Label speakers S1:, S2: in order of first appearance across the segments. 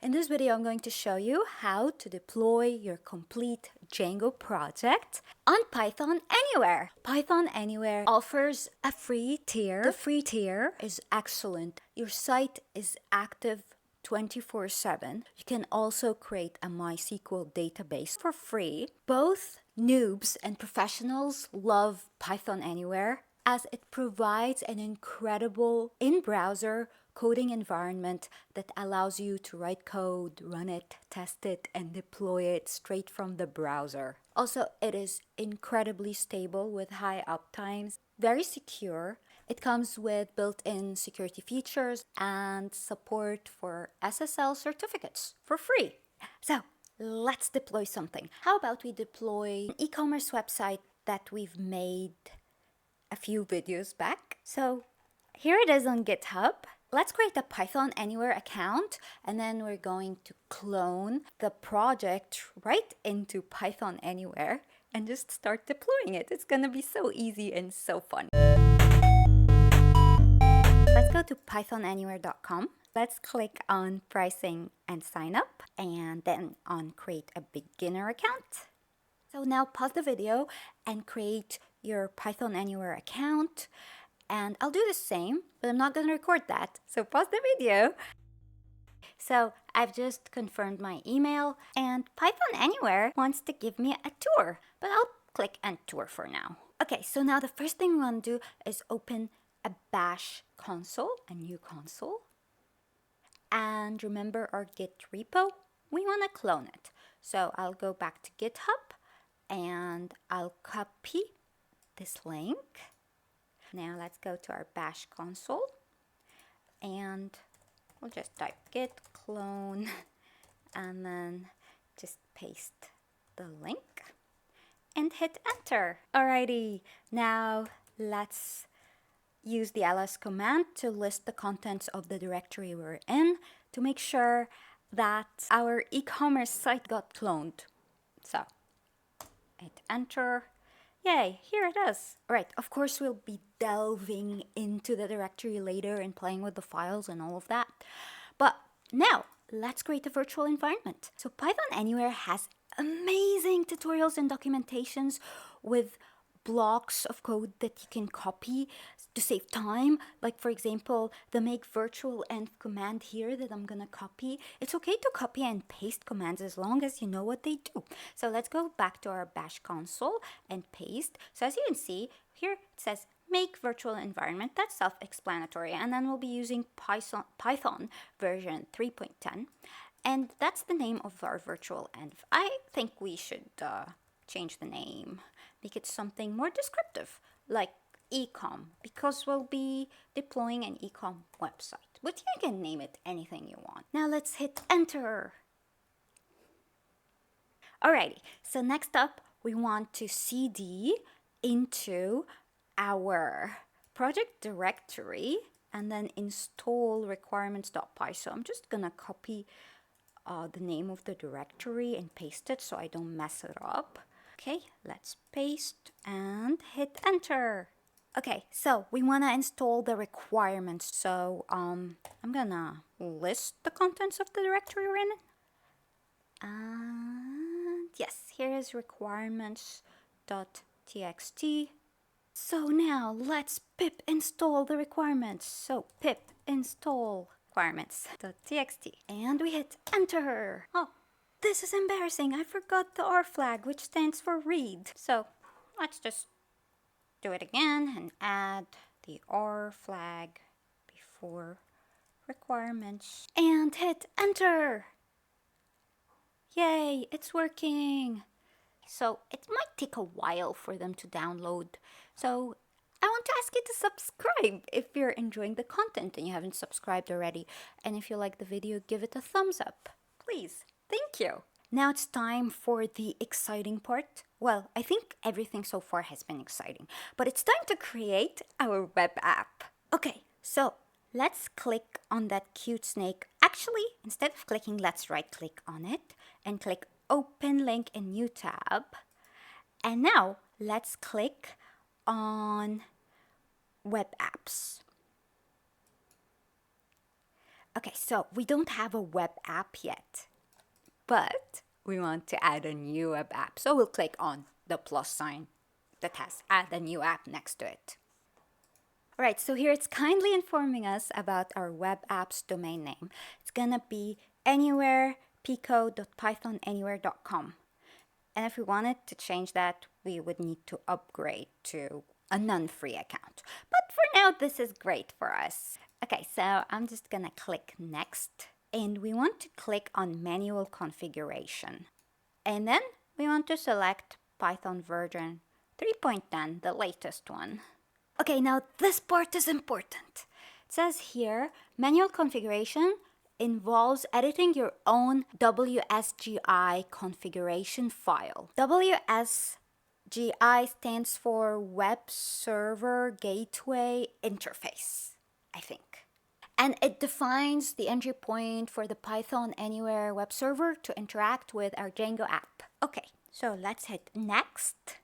S1: In this video, I'm going to show you how to deploy your complete Django project on PythonAnywhere. PythonAnywhere offers a free tier. The free tier is excellent. Your site is active 24/7. You can also create a MySQL database for free. Both noobs and professionals love PythonAnywhere as it provides an incredible in-browser coding environment that allows you to write code, run it, test it, and deploy it straight from the browser. Also, it is incredibly stable with high uptimes, very secure. It comes with built-in security features and support for SSL certificates for free. So, let's deploy something. How about we deploy an e-commerce website that we've made a few videos back? So, here it is on GitHub. Let's create a PythonAnywhere account, and then we're going to clone the project right into PythonAnywhere and just start deploying it. It's gonna be so easy and so fun. Let's go to pythonanywhere.com. Let's click on pricing and sign up, and then on create a beginner account. So now pause the video and create your PythonAnywhere account. And I'll do the same, but I'm not going to record that. So pause the video. So I've just confirmed my email, and PythonAnywhere wants to give me a tour, but I'll click End Tour for now. Okay, so now the first thing we want to do is open a bash console, a new console. And remember our Git repo? We want to clone it. So I'll go back to GitHub and I'll copy this link. Now let's go to our bash console and we'll just type git clone and then just paste the link and hit enter. Alrighty, now let's use the ls command to list the contents of the directory we're in to make sure that our e-commerce site got cloned. So hit enter. Yay, here it is. All right, of course we'll be delving into the directory later and playing with the files and all of that. But now, let's create a virtual environment. So PythonAnywhere has amazing tutorials and documentations with blocks of code that you can copy to save time. Like for example, the make virtual env command here that I'm gonna copy. It's okay to copy and paste commands as long as you know what they do. So let's go back to our bash console and paste. So as you can see, here it says make virtual environment. That's self-explanatory. And then we'll be using Python version 3.10. And that's the name of our virtual env. I think we should change the name, make it something more descriptive, like ecom, because we'll be deploying an ecom website. But you can name it anything you want. Now let's hit enter. Alrighty, so next up, we want to cd into our project directory and then install requirements.py. So I'm just gonna copy the name of the directory and paste it so I don't mess it up. Okay, let's paste and hit enter. Okay, so we want to install the requirements. So I'm gonna list the contents of the directory we're in. And yes, here is requirements.txt. So now let's pip install the requirements. So pip install requirements.txt. And we hit enter. Oh, this is embarrassing. I forgot the R flag, which stands for read. So let's just do it again and add the R flag before requirements and hit enter. Yay, it's working. So it might take a while for them to download. So I want to ask you to subscribe if you're enjoying the content and you haven't subscribed already. And if you like the video, give it a thumbs up. Please. Thank you. Now it's time for the exciting part. Well, I think everything so far has been exciting, but it's time to create our web app. Okay, so let's click on that cute snake. Actually, instead of clicking, let's right click on it and click open link in new tab. And now let's click on web apps. Okay, so we don't have a web app yet, but we want to add a new web app. So we'll click on the plus sign that has add a new app next to it. All right, so here it's kindly informing us about our web app's domain name. It's gonna be anywhere pico.pythonanywhere.com. And if we wanted to change that, we would need to upgrade to a non-free account. But for now, this is great for us. Okay, so I'm just gonna click next. And we want to click on manual configuration. And then we want to select Python version 3.10, the latest one. Okay, now this part is important. It says here, manual configuration involves editing your own WSGI configuration file. WSGI stands for Web Server Gateway Interface, I think. And it defines the entry point for the PythonAnywhere web server to interact with our Django app. Okay, so let's hit next.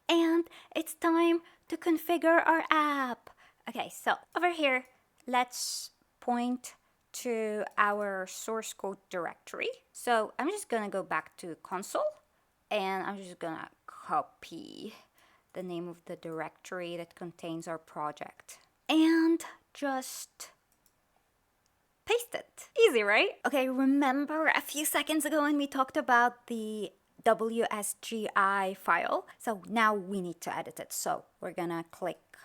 S1: And it's time to configure our app. Okay, so over here, let's point to our source code directory. So I'm just gonna go back to console and I'm just gonna copy the name of the directory that contains our project and just paste it. Easy, right? Okay, remember a few seconds ago when we talked about the WSGI file? So now we need to edit it. So we're gonna click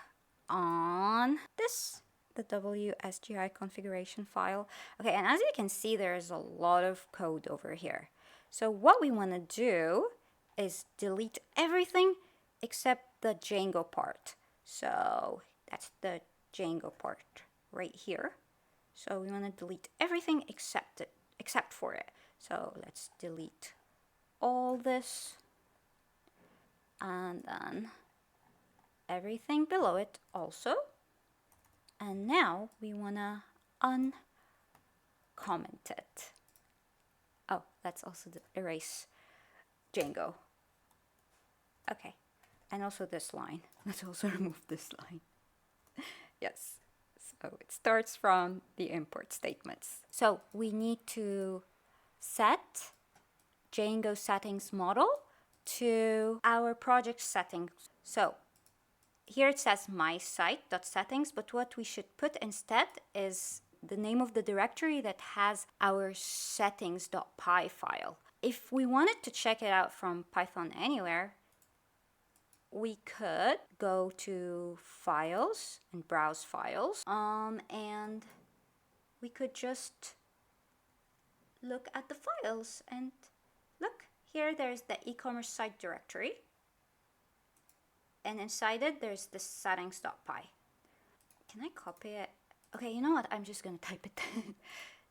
S1: on this, the WSGI configuration file. Okay, and as you can see, there's a lot of code over here. So what we wanna do is delete everything except the Django part. So that's the Django part right here. So we want to delete everything except for it. So let's delete all this and then everything below it also. And now we want to uncomment it. Oh, let's also erase Django. Okay, and also this line. Let's also remove this line. Yes. So it starts from the import statements. So we need to set Django settings model to our project settings. So here it says my site.settings, but what we should put instead is the name of the directory that has our settings.py file. If we wanted to check it out from PythonAnywhere, we could go to files and browse files, and we could just look at the files and look here. There's the e-commerce site directory, and inside it there's the settings.py. Can I copy it? Okay, you know what? I'm just gonna type it.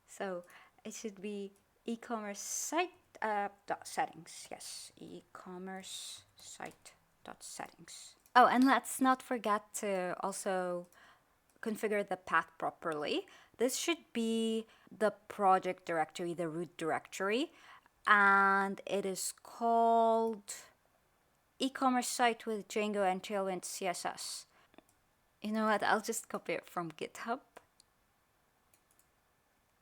S1: So it should be e-commerce site dot settings. Yes, e-commerce site settings. Oh, and let's not forget to also configure the path properly. This should be the project directory, the root directory, and it is called e-commerce site with Django and Tailwind CSS. You know what? I'll just copy it from GitHub.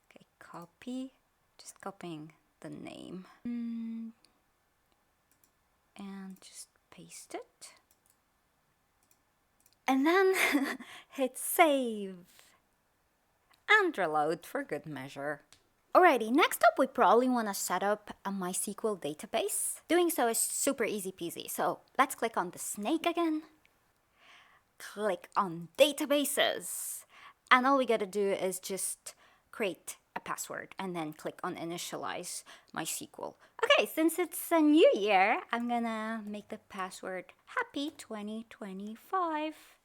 S1: Okay, copy. Just copying the name. And just paste it. And then hit save. And reload for good measure. Alrighty, next up we probably want to set up a MySQL database. Doing so is super easy peasy. So let's click on the snake again. Click on databases. And all we gotta do is just create a password and then click on initialize MySQL. Okay, since it's a new year, I'm gonna make the password happy 2025.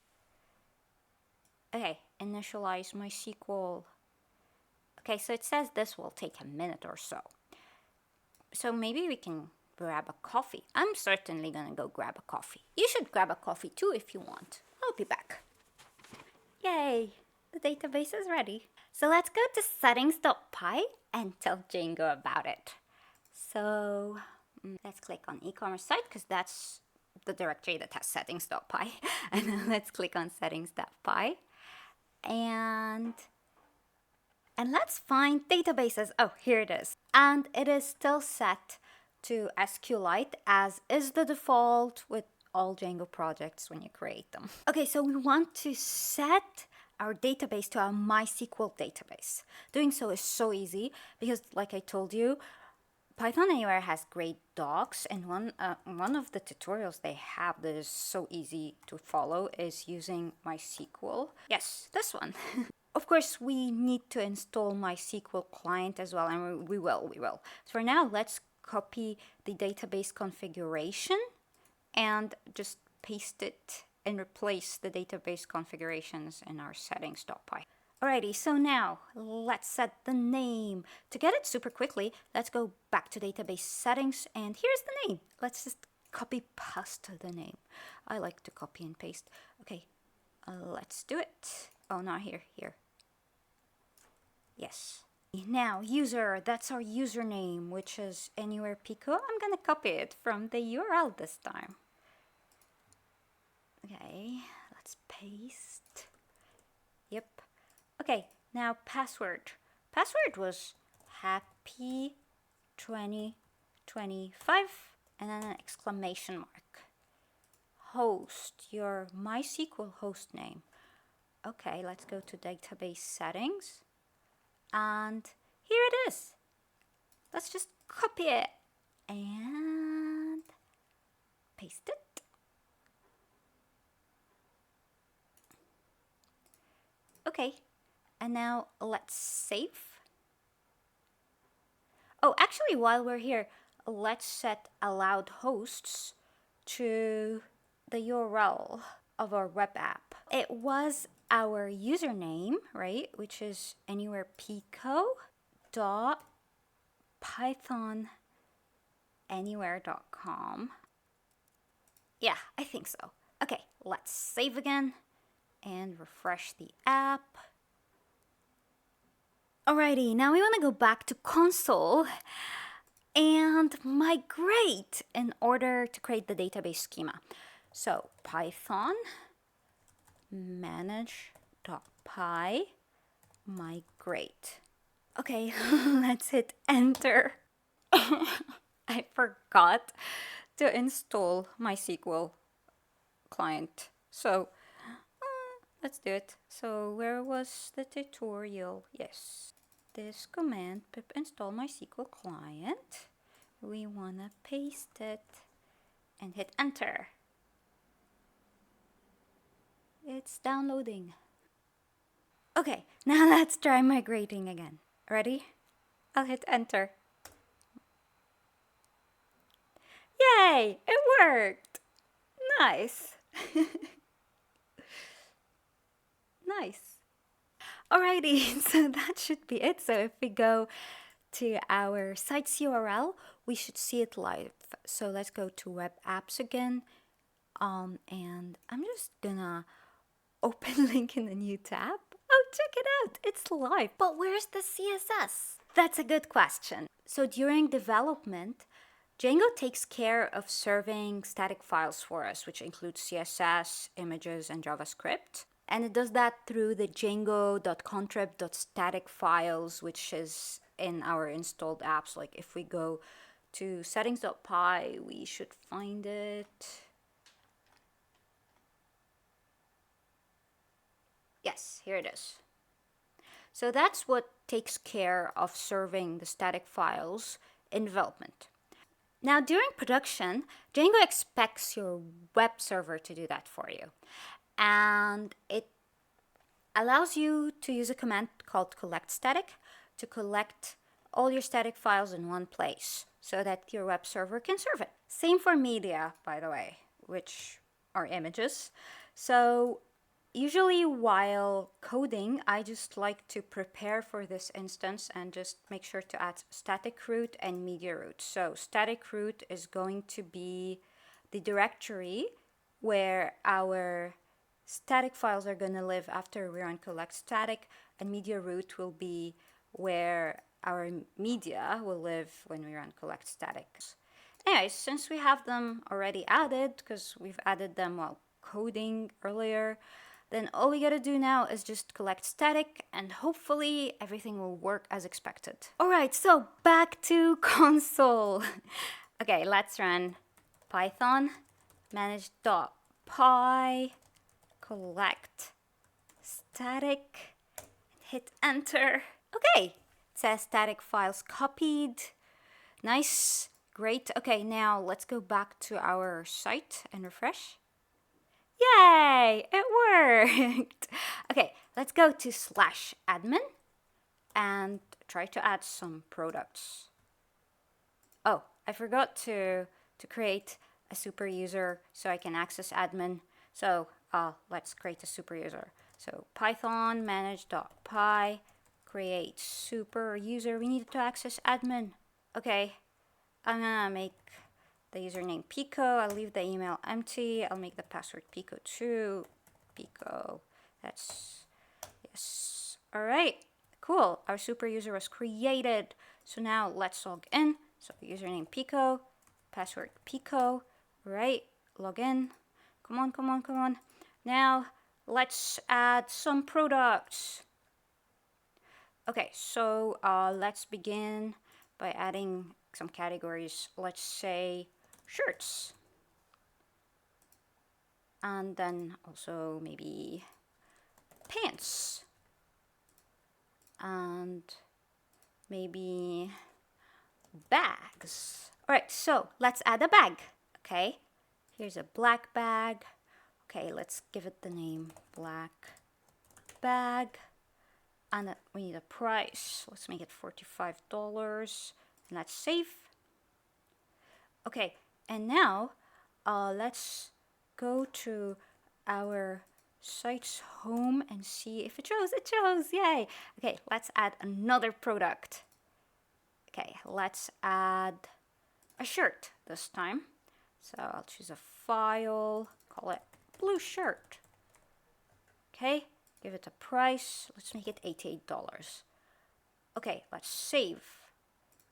S1: Okay, initialize MySQL. Okay, so it says this will take a minute or so. So maybe we can grab a coffee. I'm certainly gonna go grab a coffee. You should grab a coffee too if you want. I'll be back. Yay, the database is ready. So let's go to settings.py and tell Django about it. So let's click on e-commerce site because that's the directory that has settings.py. And then let's click on settings.py. And And let's find databases. Oh, here it is. And it is still set to SQLite, as is the default with all Django projects when you create them. Okay, so we want to set our database to a MySQL database. Doing so is so easy because, like I told you, PythonAnywhere has great docs, and one of the tutorials they have that is so easy to follow is using MySQL. Yes, this one. Of course, we need to install MySQL client as well, and we will. So for now, let's copy the database configuration and just paste it and replace the database configurations in our settings.py. Alrighty, so now let's set the name. To get it super quickly, let's go back to database settings, and here's the name. Let's just copy paste the name. I like to copy and paste. Okay, let's do it. Oh, not here, here. Yes. Now, user, that's our username, which is Anywhere Pico. I'm gonna copy it from the URL this time. Okay, let's paste. Yep. Okay, now password. Password was happy 2025 and then an exclamation mark. Host, your MySQL host name. Okay, let's go to database settings. And here it is. Let's just copy it and paste it. Okay, and now let's save. Oh, actually, while we're here, let's set allowed hosts to the URL of our web app. It was our username, right, which is anywherepico.pythonanywhere.com. Yeah, I think so. Okay, let's save again and refresh the app. Alrighty, now we want to go back to console and migrate in order to create the database schema. So Python manage.py migrate. Okay, let's hit enter. I forgot to install MySQL client. So let's do it. So where was the tutorial? Yes. This command pip install MySQL client. We wanna paste it and hit enter. It's downloading. Okay, now let's try migrating again. Ready? I'll hit enter. Yay! It worked! Nice! Nice. Alrighty, so that should be it. So if we go to our site's URL, we should see it live. So let's go to web apps again. And I'm just gonna open link in a new tab. Oh, check it out, it's live. But where's the CSS? That's a good question. So during development, Django takes care of serving static files for us, which includes CSS, images, and JavaScript. And it does that through the django.contrib.static files, which is in our installed apps. Like if we go to settings.py, we should find it. Yes, here it is. So that's what takes care of serving the static files in development. Now, during production, Django expects your web server to do that for you. And it allows you to use a command called collect static to collect all your static files in one place so that your web server can serve it. Same for media, by the way, which are images. So usually while coding, I just like to prepare for this instance and just make sure to add static root and media root. So static root is going to be the directory where our static files are going to live after we run collect static, and media root will be where our media will live when we run collect static. Anyways, since we have them already added, because we've added them while coding earlier, then all we gotta do now is just collect static and hopefully everything will work as expected. All right, so back to console. Okay, let's run Python manage.py collect static, hit enter. Okay, it says static files copied. Nice, great. Okay, now let's go back to our site and refresh. Yay, it worked. Okay, let's go to /admin and try to add some products. Oh, I forgot to create a super user so I can access admin. So let's create a super user. So Python manage.py create super user. We need to access admin. Okay, I'm gonna make the username Pico. I'll leave the email empty. I'll make the password Pico too. Pico. That's yes. All right. Cool. Our super user was created. So now let's log in. So username Pico, password Pico. Right. Log in. Come on, come on, come on. Now let's add some products. Okay, so let's begin by adding some categories. Let's say shirts. And then also maybe pants. And maybe bags. All right, so let's add a bag. Okay, here's a black bag. Okay, let's give it the name black bag. And we need a price. Let's make it $45. And let's save. Okay, and now let's go to our site's home and see if it shows. It shows, yay. Okay, let's add another product. Okay, let's add a shirt this time. So I'll choose a file, call it blue shirt. Okay, give it a price. Let's make it $88. Okay, let's save.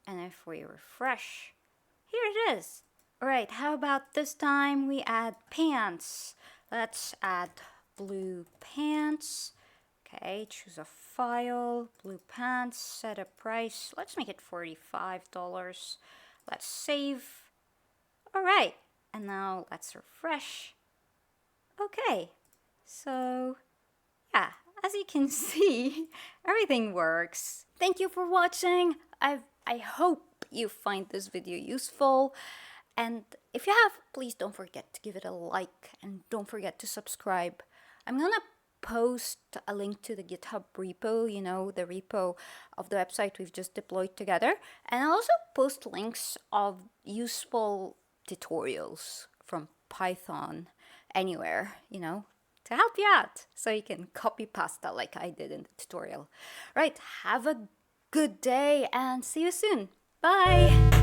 S1: And if we refresh, here it is. All right, how about this time we add pants? Let's add blue pants. Okay, choose a file, blue pants, set a price. Let's make it $45. Let's save. All right, and now let's refresh. Okay, so yeah, as you can see, everything works. Thank you for watching. I hope you find this video useful. And if you have, please don't forget to give it a like and don't forget to subscribe. I'm gonna post a link to the GitHub repo, you know, the repo of the website we've just deployed together. And I'll also post links of useful tutorials from PythonAnywhere, you know, to help you out so you can copy pasta like I did in the tutorial. Right, have a good day and see you soon. Bye!